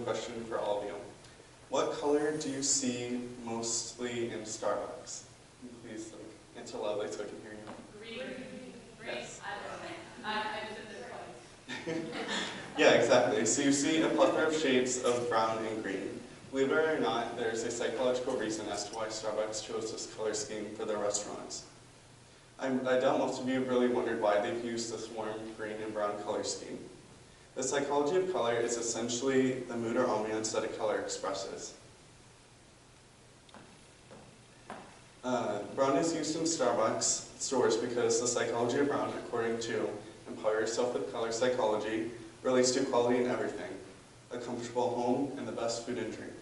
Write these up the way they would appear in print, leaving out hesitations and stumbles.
question for all of you. What color do you see mostly in Starbucks? Please answer loudly so I can hear you. Green. Yes. I just did this. Yeah, exactly. So you see a plethora of shades of brown and green. Believe it or not, there's a psychological reason as to why Starbucks chose this color scheme for their restaurants. I doubt most of you have really wondered why they've used this warm green and brown color scheme. The psychology of color is essentially the mood or ambiance that a color expresses. Brown is used in Starbucks stores because the psychology of brown, according to Empower Yourself with Color Psychology, relates to quality in everything, a comfortable home, and the best food and drink.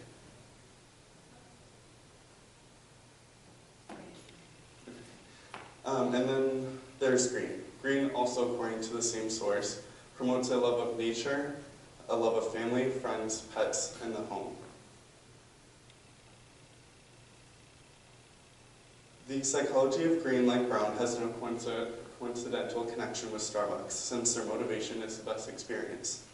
And then there's green. Green, also according to the same source, promotes a love of nature, a love of family, friends, pets, and the home. The psychology of green, like brown, has no coincidental connection with Starbucks, since their motivation is the best experience.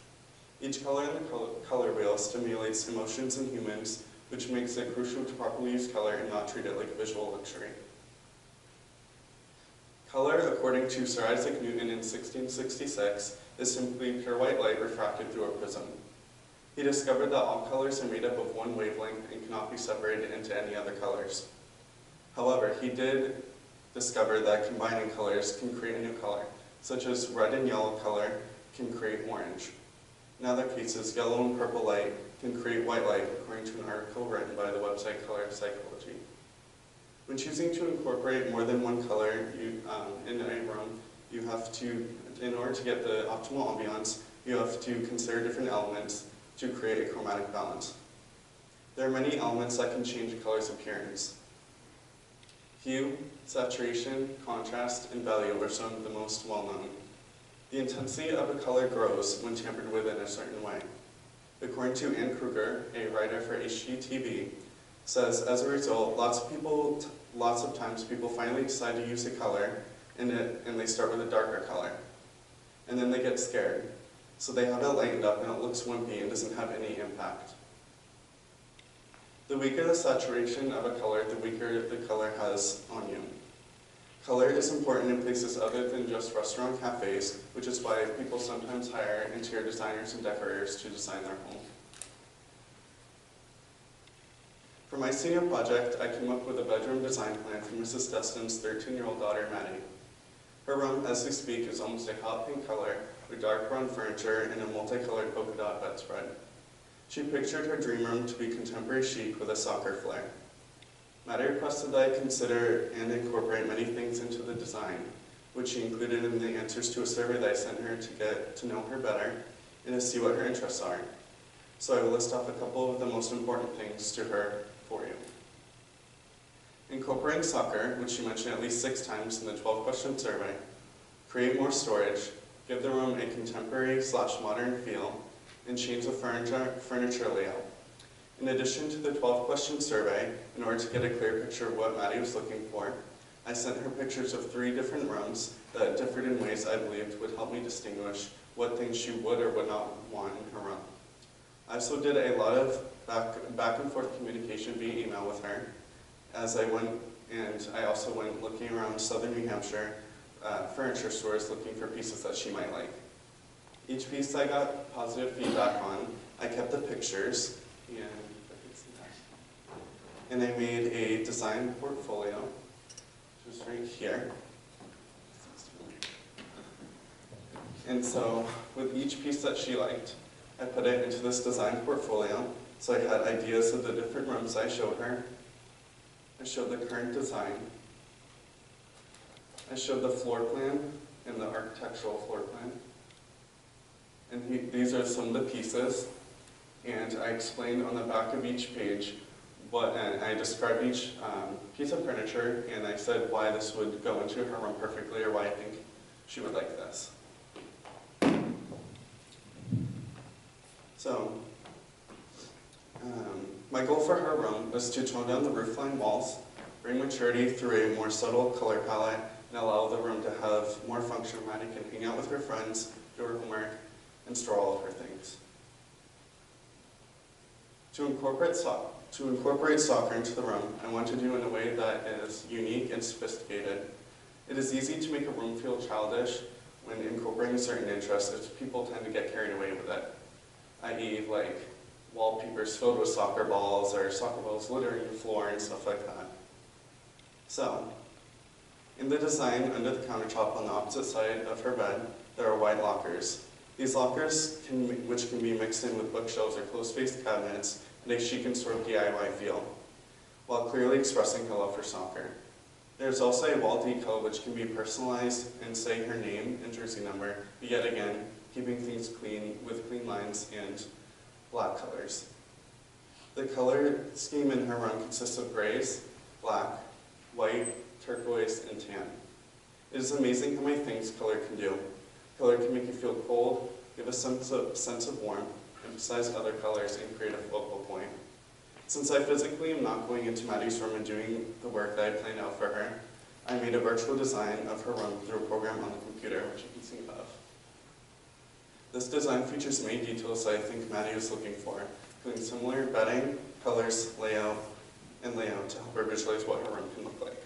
Each color in the color wheel stimulates emotions in humans, which makes it crucial to properly use color and not treat it like a visual luxury. Color, according to Sir Isaac Newton in 1666, is simply pure white light refracted through a prism. He discovered that all colors are made up of one wavelength and cannot be separated into any other colors. However, he did discover that combining colors can create a new color, such as red and yellow color can create orange. In other cases, yellow and purple light can create white light, according to an article written by the website Color Psychology. When choosing to incorporate more than one color in a room, you have to, in order to get the optimal ambiance, you have to consider different elements to create a chromatic balance. There are many elements that can change a color's appearance. Hue, saturation, contrast, and value are some of the most well-known. The intensity of a color grows when tampered with in a certain way. According to Ann Kruger, a writer for HGTV, says, as a result, lots of times people finally decide to use a color and they start with a darker color. And then they get scared. So they have it lightened up and it looks wimpy and doesn't have any impact. The weaker the saturation of a color, the weaker the color has on you. Color is important in places other than just restaurant cafes, which is why people sometimes hire interior designers and decorators to design their home. For my senior project, I came up with a bedroom design plan for Mrs. Destin's 13-year-old daughter, Maddie. Her room, as we speak, is almost a hot pink color with dark brown furniture and a multicolored polka dot bedspread. She pictured her dream room to be contemporary chic with a soccer flair. Maddie requested that I consider and incorporate many things into the design, which she included in the answers to a survey that I sent her to get to know her better and to see what her interests are. So I will list off a couple of the most important things to her for you. Incorporating soccer, which she mentioned at least 6 times in the 12-question survey. Create more storage, give the room a contemporary/modern feel, and change the furniture layout. In addition to the 12-question survey, in order to get a clear picture of what Maddie was looking for, I sent her pictures of 3 different rooms that differed in ways I believed would help me distinguish what things she would or would not want in her room. I also did a lot of back and forth communication via email with her as I went, and I also went looking around southern New Hampshire furniture stores looking for pieces that she might like. Each piece I got positive feedback on, I kept the pictures, and I made a design portfolio, which is right here. And so, with each piece that she liked, I put it into this design portfolio. So I had ideas of the different rooms I showed her. I showed the current design. I showed the floor plan and the architectural floor plan. And these are some of the pieces. And I explained on the back of each page and I described each piece of furniture, and I said why this would go into her room perfectly or why I think she would like this. So, my goal for her room was to tone down the roofline walls, bring maturity through a more subtle color palette, and allow the room to have more function where Maddie can hang out with her friends, do her homework, and store all of her things. To incorporate soccer into the room, I want to do it in a way that is unique and sophisticated. It is easy to make a room feel childish when incorporating certain interests if people tend to get carried away with it, i.e. like wallpapers filled with soccer balls or soccer balls littering the floor and stuff like that. So, in the design under the countertop on the opposite side of her bed, there are white lockers. These lockers, which can be mixed in with bookshelves or closed-faced cabinets, and a chic and sort of DIY feel, while clearly expressing her love for soccer. There's also a wall decal which can be personalized and say her name and jersey number, but yet again, keeping things clean with clean lines and black colors. The color scheme in her room consists of grays, black, white, turquoise, and tan. It is amazing how many things color can do. Color can make you feel cold, give a sense of warmth, emphasize other colors, and create a focal point. Since I physically am not going into Maddie's room and doing the work that I planned out for her, I made a virtual design of her room through a program on the computer, which you can see above. This design features many details that I think Maddie was looking for, including similar bedding, colors, layout to help her visualize what her room can look like.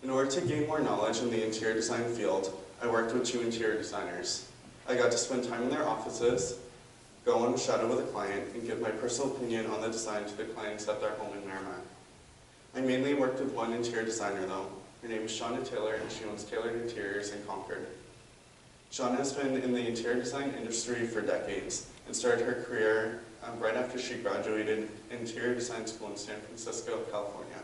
In order to gain more knowledge in the interior design field, I worked with 2 interior designers. I got to spend time in their offices, go on a shadow with a client, and give my personal opinion on the design to the clients at their home in Merrimack. I mainly worked with one interior designer though. Her name is Shauna Taylor, and she owns Tailored Interiors in Concord. Shauna has been in the interior design industry for decades and started her career right after she graduated interior design school in San Francisco, California.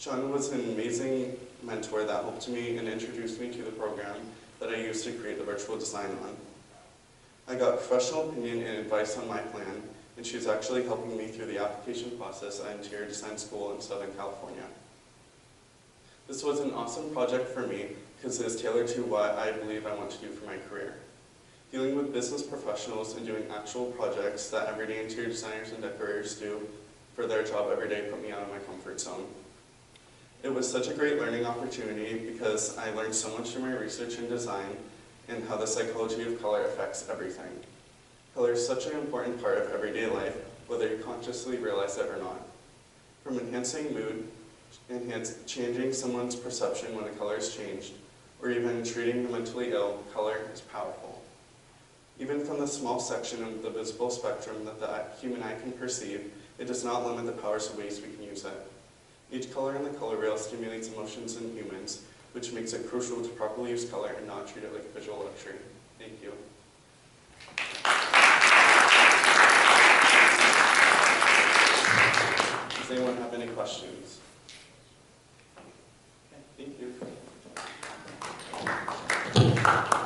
Shauna was an amazing mentor that helped me and introduced me to the program that I used to create the virtual design on. I got professional opinion and advice on my plan, and she's actually helping me through the application process at Interior Design School in Southern California. This was an awesome project for me because it is tailored to what I believe I want to do for my career. Dealing with business professionals and doing actual projects that everyday interior designers and decorators do for their job every day put me out of my comfort zone. It was such a great learning opportunity because I learned so much through my research in design and how the psychology of color affects everything. Color is such an important part of everyday life, whether you consciously realize it or not. From enhancing mood, changing someone's perception when a color is changed, or even treating the mentally ill, color is powerful. Even from the small section of the visible spectrum that the human eye can perceive, it does not limit the powers of ways we can use it. Each color in the color wheel stimulates emotions in humans, which makes it crucial to properly use color and not treat it like a visual luxury. Thank you. Does anyone have any questions? Okay, thank you.